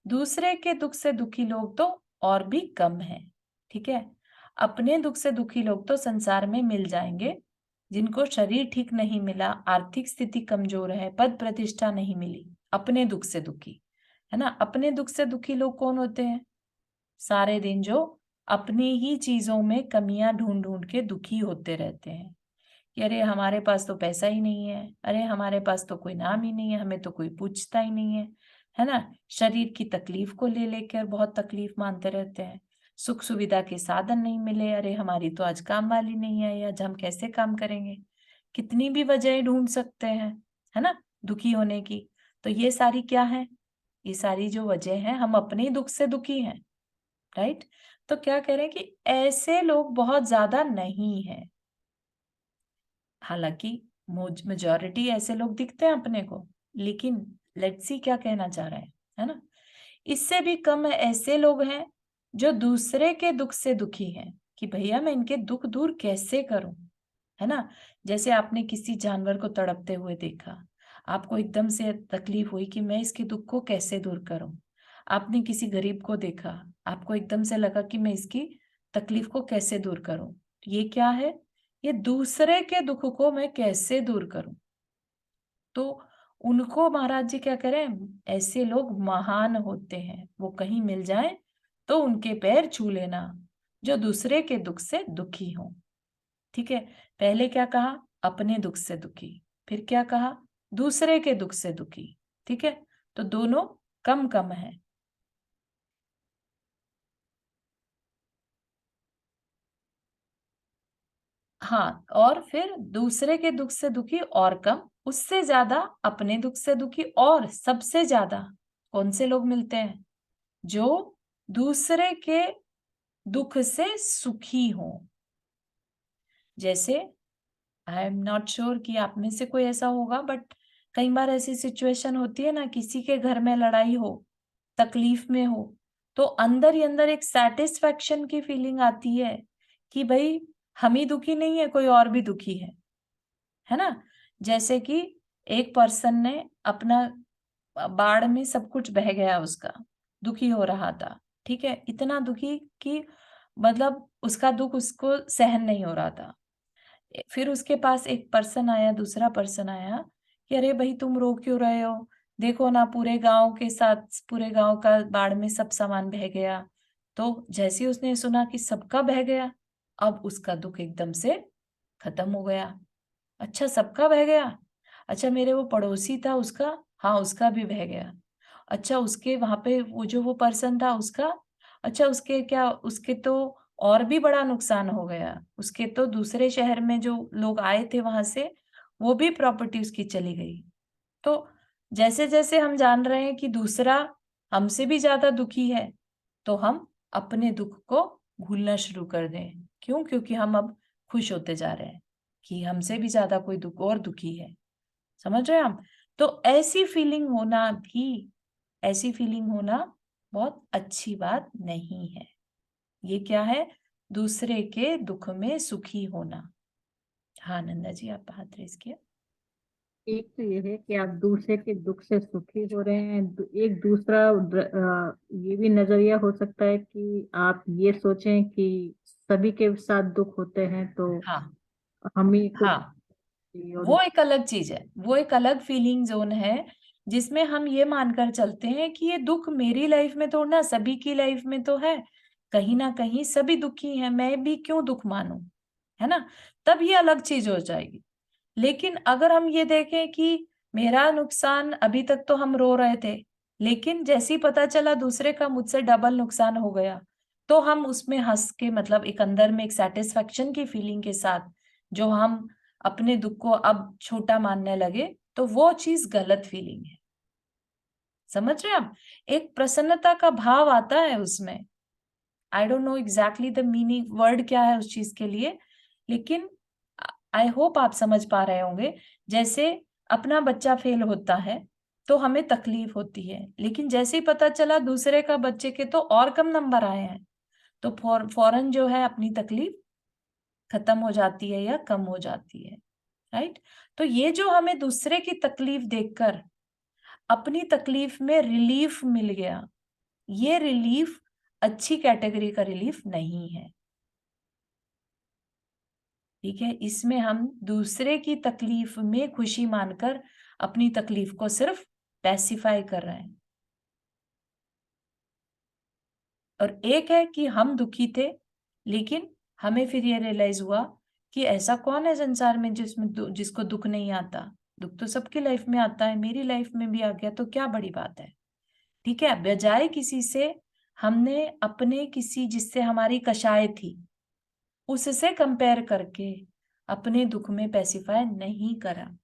दूसरे के दुख से दुखी लोग तो और भी कम हैं। ठीक है, अपने दुख से दुखी लोग तो संसार में मिल जाएंगे, जिनको शरीर ठीक नहीं मिला, आर्थिक स्थिति कमजोर है, पद प्रतिष्ठा नहीं मिली, अपने दुख से दुखी। है ना? अपने दुख से दुखी लोग कौन होते हैं? सारे दिन जो अपनी ही चीजों में कमियां ढूंढ ढूंढ के दुखी होते रहते हैं कि अरे हमारे पास तो पैसा ही नहीं है, अरे हमारे पास तो कोई नाम ही नहीं है, हमें तो कोई पूछता ही नहीं है ना? शरीर की तकलीफ को ले लेकर बहुत तकलीफ मानते रहते हैं। सुख सुविधा के साधन नहीं मिले, अरे हमारी तो आज काम वाली नहीं आई, आज हम कैसे काम करेंगे? कितनी भी वजह ढूंढ सकते हैं, है ना, दुखी होने की। तो ये सारी क्या है? ये सारी जो वजह है, हम अपने ही दुख से दुखी हैं। राइट? तो क्या कह रहे हैं कि ऐसे लोग बहुत ज्यादा नहीं है। हालांकि मेजॉरिटी ऐसे लोग दिखते हैं अपने को, लेकिन लेट्स सी क्या कहना चाह रहे हैं, है ना? इससे भी कम ऐसे लोग हैं जो दूसरे के दुख से दुखी हैं कि भैया मैं इनके दुख दूर कैसे करूं। है ना? जैसे आपने किसी जानवर को तड़पते हुए देखा, आपको एकदम से तकलीफ हुई कि मैं इसके दुख को कैसे दूर करूं। आपने किसी गरीब को देखा, आपको एकदम से लगा कि मैं इसकी तकलीफ को कैसे दूर करूं। ये क्या है? ये दूसरे के दुख को मैं कैसे दूर करूं। तो उनको महाराज जी क्या करें, ऐसे लोग महान होते हैं, वो कहीं मिल जाए तो उनके पैर छू लेना, जो दूसरे के दुख से दुखी हो। ठीक है, पहले क्या कहा? अपने दुख से दुखी। फिर क्या कहा? दूसरे के दुख से दुखी। ठीक है, तो दोनों कम कम है। हाँ, और फिर दूसरे के दुख से दुखी और कम, उससे ज्यादा अपने दुख से दुखी, और सबसे ज्यादा कौन से लोग मिलते हैं? जो दूसरे के दुख से सुखी हो। जैसे आई एम नॉट श्योर कि आप में से कोई ऐसा होगा, बट कई बार ऐसी सिचुएशन होती है ना, किसी के घर में लड़ाई हो, तकलीफ में हो, तो अंदर ही अंदर एक सेटिस्फेक्शन की फीलिंग आती है कि भाई हम ही दुखी नहीं है, कोई और भी दुखी है ना? जैसे कि एक पर्सन ने अपना बाढ़ में सब कुछ बह गया उसका, दुखी हो रहा था। ठीक है, इतना दुखी कि मतलब उसका दुख उसको सहन नहीं हो रहा था। फिर उसके पास एक पर्सन आया, दूसरा पर्सन आया कि अरे भाई तुम रो क्यों रहे हो, देखो ना पूरे गांव के साथ, पूरे गांव का बाढ़ में सब सामान बह गया। तो जैसे ही उसने सुना कि सबका बह गया, अब उसका दुख एकदम से खत्म हो गया। अच्छा, सबका बह गया, अच्छा मेरे वो पड़ोसी था उसका, हाँ उसका भी बह गया। अच्छा उसके वहाँ पे वो जो वो पर्सन था उसका, अच्छा उसके तो और भी बड़ा नुकसान हो गया। उसके तो दूसरे शहर में जो लोग आए थे वहाँ से, वो भी प्रॉपर्टी उसकी चली गई। तो जैसे-जैसे हम जान रहे हैं कि दूसरा हमसे भी ज़्यादा दुखी है, तो हम अपने दुःख को भूलना शुरू कर दें। क्यों? क्योंकि हम अब खुश होते जा रहे हैं कि हमसे भी ज़्यादा कोई और दुखी है। समझ रहे हैं आप? तो ऐसी फीलिंग होना बहुत अच्छी बात नहीं है। ये क्या है? दूसरे के दुःख में सुखी होना। हाँ, नंदा जी आप हाथ रेज़ किया। एक तो ये है कि आप दूसरे के दुख से सुखी हो रहे हैं। एक दूसरा ये भी नजरिया हो सकता है कि आप ये सोचें कि सभी के साथ दुख होते हैं तो हाँ, हमें कुछ हाँ। चाहिए। और वो एक अलग चीज़ है, वो एक अलग फीलिंग ज़ोन है, जिसमें हम ये मानकर चलते हैं कि ये दुःख मेरी लाइफ में थोड़ी ना सभी की लाइफ में तो है। कहीं न कहीं सभी दुखी हैं, मैं भी क्यों दुःख मानूँ, है ना? तब ये अलग चीज़ हो जाएगी। लेकिन अगर हम ये देखें कि मेरा नुकसान अभी तक तो हम रो रहे थे, लेकिन जैसे ही पता चला दूसरे का मुझसे डबल नुकसान हो गया, तो हम उसमें हँस के मतलब एक अंदर में एक सैटिस्फैक्शन की फीलिंग के साथ, जो हम अपने दुःख को अब छोटा मानने लगे, तो वो चीज़ गलत फीलिंग है। समझ रहे हैं आप? एक प्रसन्नता का भाव आता है उसमें। I don't know exactly the meaning word क्या है उस चीज़ के लिए, लेकिन आई होप आप समझ पा रहे होंगे। जैसे अपना बच्चा फेल होता है, तो हमें तकलीफ होती है, लेकिन जैसे ही पता चला दूसरे का बच्चे के तो और कम नंबर आए हैं, तो फ़ौरन जो है अपनी तकलीफ खत्म हो जाती है या कम हो जाती है, राइट? तो ये जो हमें दूसरे की तकलीफ देखकर अपनी तकलीफ में रिलीफ मिल गया, ये रिलीफ अच्छी कैटेगरी का रिलीफ नहीं है। ठीक है? इसमें हम दूसरे की तकलीफ में खुशी मानकर अपनी तकलीफ को सिर्फ पैसिफाई कर रहे हैं। और एक है कि हम दुखी थे, लेकिन हमें फिर ये रियलाइज़ हुआ कि ऐसा कौन है संसार में जिसको दुःख नहीं आता? दुःख तो सबकी लाइफ में आता है, मेरी लाइफ में भी आ गया तो क्या बड़ी बात है? ठीक है? बजाय किसी से हमने अपने किसी जिससे हमारी कशाय थी, उससे कंपेयर करके अपने दुःख में पैसिफाई नहीं करा।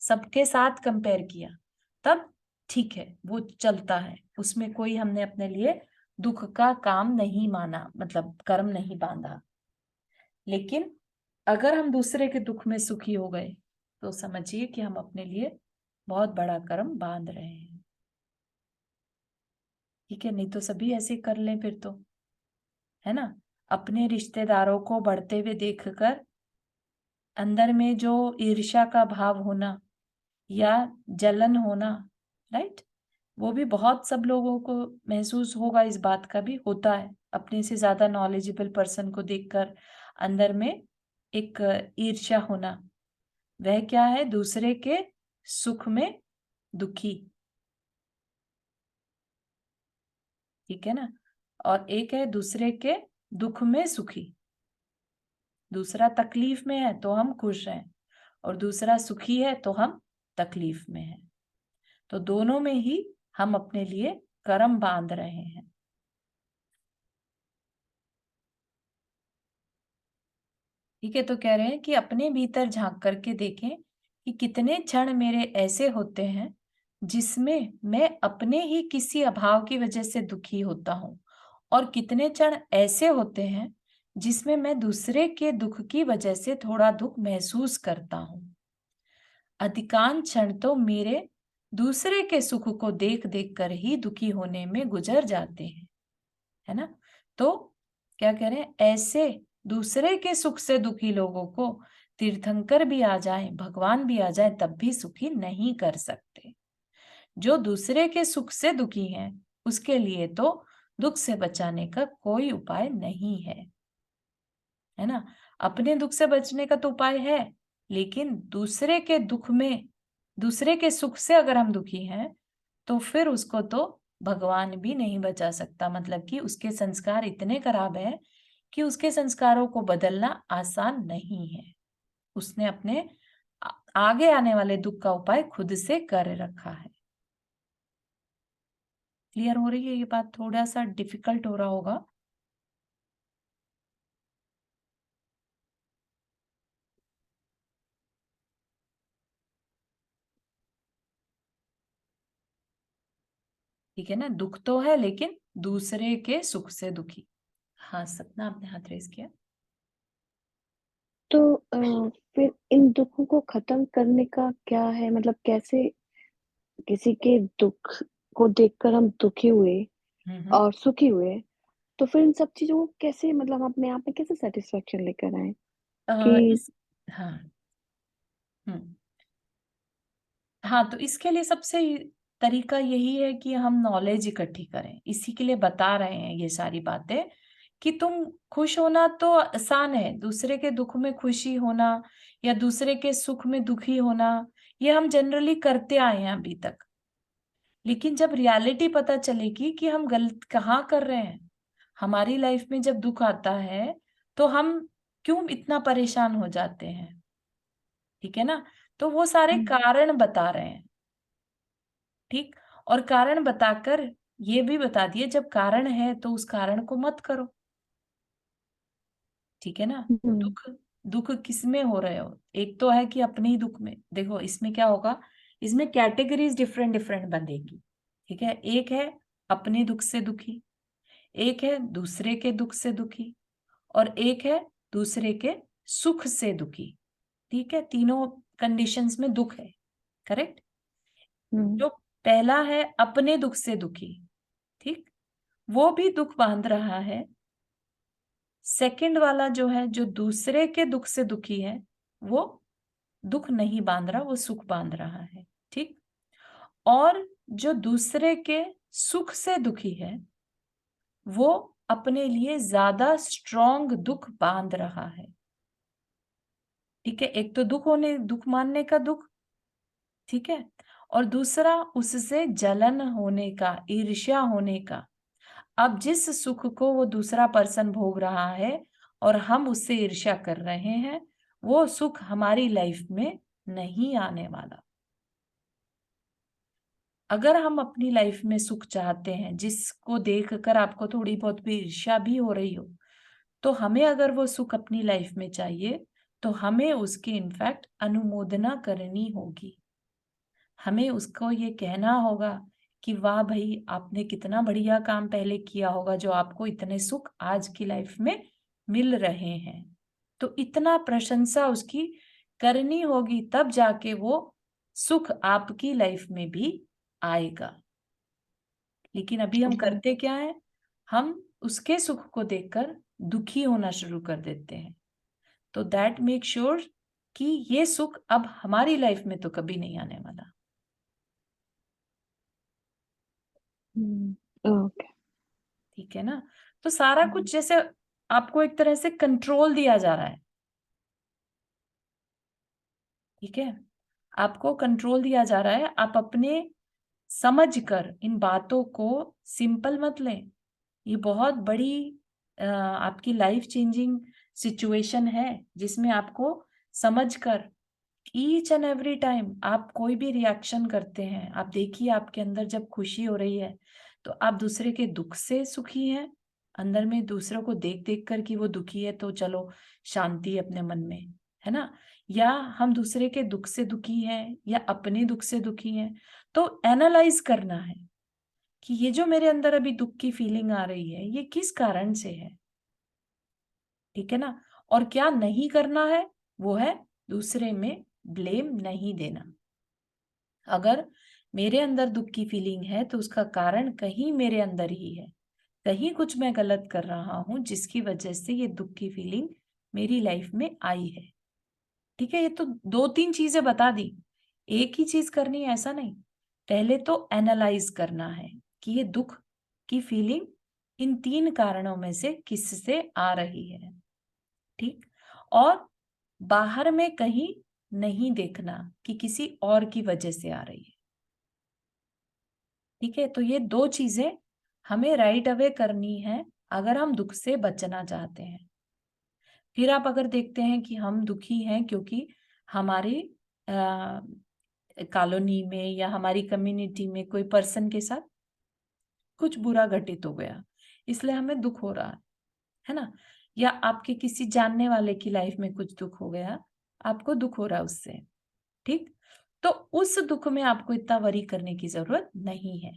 सबके साथ कंपेयर किया, तब ठीक है, वो चलता है। उसमें कोई हमने अपने लिए दुःख का काम नहीं माना, मतलब कर्म नहीं बाँधा। लेकिन अगर हम दूसरे के दुःख में सुखी हो गए, तो समझिए कि हम अपने लिए बहुत बड़ा कर्म बाँध रहे हैं। ठीक है? नहीं तो सभी ऐसे कर लें फिर तो, है ना? अपने रिश्तेदारों को बढ़ते हुए देखकर अंदर में जो ईर्ष्या का भाव होना या जलन होना, राइट? वो भी बहुत सब लोगों को महसूस होगा, इस बात का भी होता है। अपने से ज़्यादा नॉलेजेबल पर्सन को देखकर अंदर में एक ईर्ष्या होना। वह क्या है? दूसरे के सुख में दुखी, ठीक है ना? और एक है दूसरे के दुःख में सुखी। दूसरा तकलीफ में है तो हम खुश हैं और दूसरा सुखी है तो हम तकलीफ में हैं। तो दोनों में ही हम अपने लिए कर्म बांध रहे हैं। ठीक है? तो कह रहे हैं कि अपने भीतर झाँक करके देखें कि कितने क्षण मेरे ऐसे होते हैं, जिसमें मैं अपने ही किसी अभाव की वजह से दुखी होता हूँ और कितने क्षण ऐसे होते हैं, जिसमें मैं दूसरे के दुःख की वजह से थोड़ा दुःख महसूस करता हूँ। अधिकांश क्षण तो मेरे दूसरे के सुख को देख-देख कर ही दुखी होने में गुज़र जाते हैं। है ना? तो क्या कह रहे हैं, ऐसे दूसरे के सुख से दुखी लोगों को तीर्थंकर भी आ जाएं, भगवान भी आ जाएं, तब भी सुखी नहीं कर सकते। जो दूसरे के सुख से दुखी हैं, उसके लिए तो दुख से बचाने का कोई उपाय नहीं है ना? अपने दुख से बचने का तो उपाय है, लेकिन दूसरे के दुख में, दूसरे के सुख से अगर हम दुखी हैं, तो फिर उसको तो भगवान भी नहीं बचा सकता। मतलब कि उसके संस्कार इतने खराब हैं कि उसके संस्कारों को बदलना आसान नहीं है। उसने अपने आगे आने वाले दुख का उपाय खुद से कर रखा है। क्लियर हो रही है ये बात? थोड़ा सा डिफिकल्ट हो रहा होगा। ठीक है ना? दुख तो है लेकिन दूसरे के सुख से दुखी। हाँ सपना, आपने हाथ रेज किया। तो फिर इन दुखों को खत्म करने का क्या है, मतलब कैसे किसी के दुख को देखकर हम दुखी हुए हम्म। और सुखी हुए, तो फिर इन सब चीजों को कैसे, मतलब अपने आप में कैसे सेटिस्फेक्शन लेकर आए कि इस हाँ। हम्म। हाँ, तो इसके लिए सबसे तरीका यही है कि हम नॉलेज इकट्ठी करें। इसी के लिए बता रहे हैं ये सारी बातें कि तुम खुश होना तो आसान है, दूसरे के दुख में खुशी होना या दूसरे के सुख में दुखी होना, ये हम जनरली करते आए हैं अभी तक। लेकिन जब रियलिटी पता चलेगी कि हम गलत कहाँ कर रहे हैं, हमारी लाइफ में जब दुख आता है तो हम क्यों इतना परेशान हो जाते हैं, ठीक है ना? तो वो सारे हम्म। कारण बता रहे हैं। ठीक। और कारण बताकर ये भी बता दिए जब कारण है तो उस कारण को मत करो। ठीक है ना? हम्म। दुख दुख किस में हो रहे हो? एक तो है कि अपने ही दुख में। देखो इसमें क्या होगा, इसमें कैटेगरीज डिफरेंट डिफरेंट बनेगी। ठीक है, एक है अपने दुख से दुखी, एक है दूसरे के दुख से दुखी, और एक है दूसरे के सुख से दुखी। ठीक है, तीनों कंडीशंस में दुख है। करेक्ट? हम्म। जो पहला है अपने दुख से दुखी, ठीक, वो भी दुख बांध रहा है। सेकंड वाला जो है, जो दूसरे के दुख से दुखी है, वो दुख नहीं बांध रहा, वो सुख बांध रहा है। ठीक। और जो दूसरे के सुख से दुखी है, वो अपने लिए ज्यादा स्ट्रॉन्ग दुख बांध रहा है। ठीक है, एक तो दुख मानने का दुख, ठीक है, और दूसरा उससे जलन होने का, ईर्ष्या होने का। अब जिस सुख को वो दूसरा पर्सन भोग रहा है और हम उससे ईर्ष्या कर रहे हैं, वो सुख हमारी लाइफ में नहीं आने वाला। अगर हम अपनी लाइफ में सुख चाहते हैं, जिसको देखकर आपको थोड़ी बहुत भी ईर्ष्या भी हो रही हो, तो हमें अगर वो सुख अपनी लाइफ में चाहिए तो हमें उसकी इनफैक्ट अनुमोदना करनी होगी। हमें उसको ये कहना होगा कि वाह भाई, आपने कितना बढ़िया काम पहले किया होगा जो आपको इतने सुख आज की लाइफ में मिल रहे हैं। तो इतना प्रशंसा उसकी करनी होगी, तब जाके वो सुख आपकी लाइफ में भी आएगा। लेकिन अभी हम हम्म। करते क्या है, हम उसके सुख को देखकर दुखी होना शुरू कर देते हैं। तो दैट मेक श्योर कि ये सुख अब हमारी लाइफ में तो कभी नहीं आने वाला। ओके। ठीक है ना? तो सारा कुछ जैसे आपको एक तरह से कंट्रोल दिया जा रहा है। ठीक है, आपको कंट्रोल दिया जा रहा है। आप अपने समझ कर इन बातों को सिंपल मत लें। ये बहुत बड़ी आपकी लाइफ चेंजिंग सिचुएशन है, जिसमें आपको समझकर ईच एंड एवरी टाइम आप कोई भी रिएक्शन करते हैं, आप देखिए आपके अंदर जब खुशी हो रही है तो आप दूसरे के दुख से सुखी हैं, अंदर में दूसरों को देख देख कर कि वो दुखी है तो चलो शांति है अपने मन में, है ना? या हम दूसरे के दुख से दुखी हैं या अपने दुख से दुखी हैं, तो एनालाइज करना है कि ये जो मेरे अंदर अभी दुख की फीलिंग आ रही है ये किस कारण से है। ठीक है ना? और क्या नहीं करना है, वो है दूसरे में ब्लेम नहीं देना। अगर मेरे अंदर दुख की फीलिंग है तो उसका कारण कहीं मेरे अंदर ही है, कहीं कुछ मैं गलत कर रहा हूं जिसकी वजह से ये दुख की फीलिंग मेरी लाइफ में आई है। ठीक है, ये तो दो तीन चीजें बता दी, एक ही चीज करनी है ऐसा नहीं। पहले तो एनालाइज करना है कि ये दुख की फीलिंग इन तीन कारणों में से किससे आ रही है। ठीक। और बाहर में कहीं नहीं देखना कि किसी और की वजह से आ रही है। ठीक है, तो ये दो चीजें हमें राइट अवे करनी है अगर हम दुख से बचना चाहते हैं। फिर आप अगर देखते हैं कि हम दुखी हैं क्योंकि हमारी कॉलोनी में या हमारी कम्युनिटी में कोई पर्सन के साथ कुछ बुरा घटित हो गया, इसलिए हमें दुख हो रहा है ना? या आपके किसी जानने वाले की लाइफ में कुछ दुख हो गया, आपको दुख हो रहा है उससे, ठीक? तो उस दुख में आपको इतना वरी करने की जरूरत नहीं है।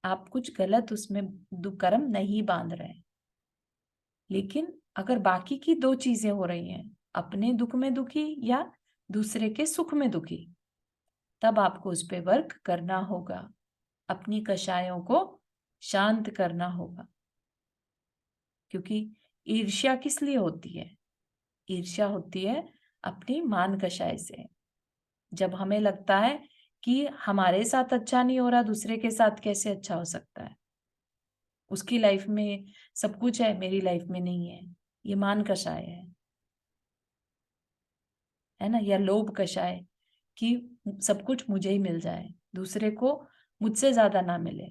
आप कुछ गलत उसमें कर्म नहीं बांध रहे हैं। लेकिन अगर बाकी की दो चीजें हो रही हैं, अपने दुख में दुखी या दूसरे के सुख में दुखी, तब आपको उस पे वर्क करना होगा, अपनी कषायों को शांत करना होगा। क्योंकि ईर्ष्या किस लिए होती है? ईर्ष्या होती है अपनी मान कषाय से। जब हमें लगता है कि हमारे साथ अच्छा नहीं हो रहा, दूसरे के साथ कैसे अच्छा हो सकता है, उसकी लाइफ में सब कुछ है, मेरी लाइफ में नहीं है, ये मान कषाय है ना? या लोभ कषाय कि सब कुछ मुझे ही मिल जाए, दूसरे को मुझसे ज्यादा ना मिले,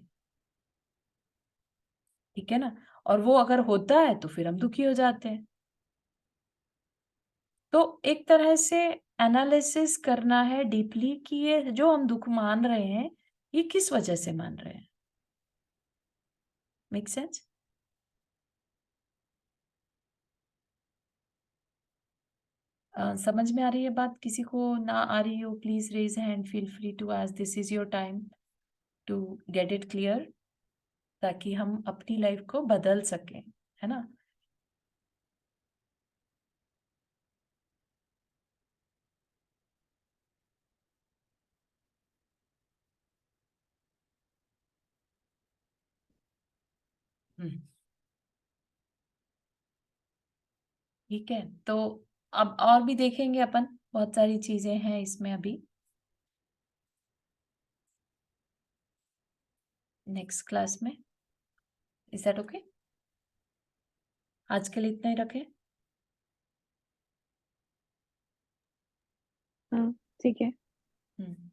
ठीक है ना? और वो अगर होता है तो फिर हम दुखी हो जाते हैं। तो एक तरह से एनालिसिस करना है डीपली कि ये जो हम दुख मान रहे हैं, ये किस वजह से मान रहे हैं। Make sense? समझ में आ रही है बात? किसी को ना आ रही हो, please raise hand, feel free to ask, this is your time to get it clear, ताकि हम अपनी लाइफ को बदल सकें, है ना? हम्म, ठीक है। तो अब और भी देखेंगे अपन, बहुत सारी चीजें हैं इसमें अभी, नेक्स्ट क्लास में। Is that okay? आज के लिए इतना ही रखें। हाँ ठीक है। हम्म,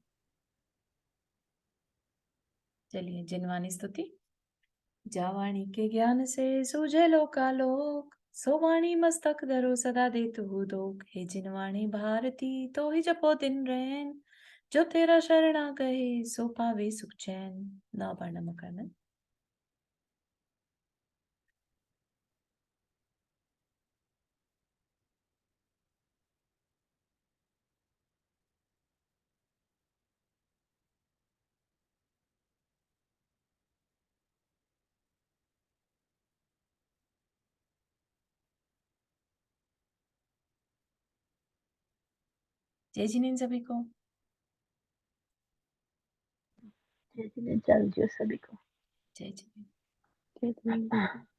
चलिए, जिनवानी स्तुति। जावाणी के ज्ञान से सूझे लोकालोक, सो वाणी मस्तक धरो सदा देतु दोख। हे जिनवाणी भारती तो ही जपो दिन रैन, जो तेरा शरणा गए सो पावे सुख चैन। ना पाना मकान। जय जिनेन सभी को। जय जिनेंद्र, चल जो सभी को। जय जिनेन। जय जिनेंद्र।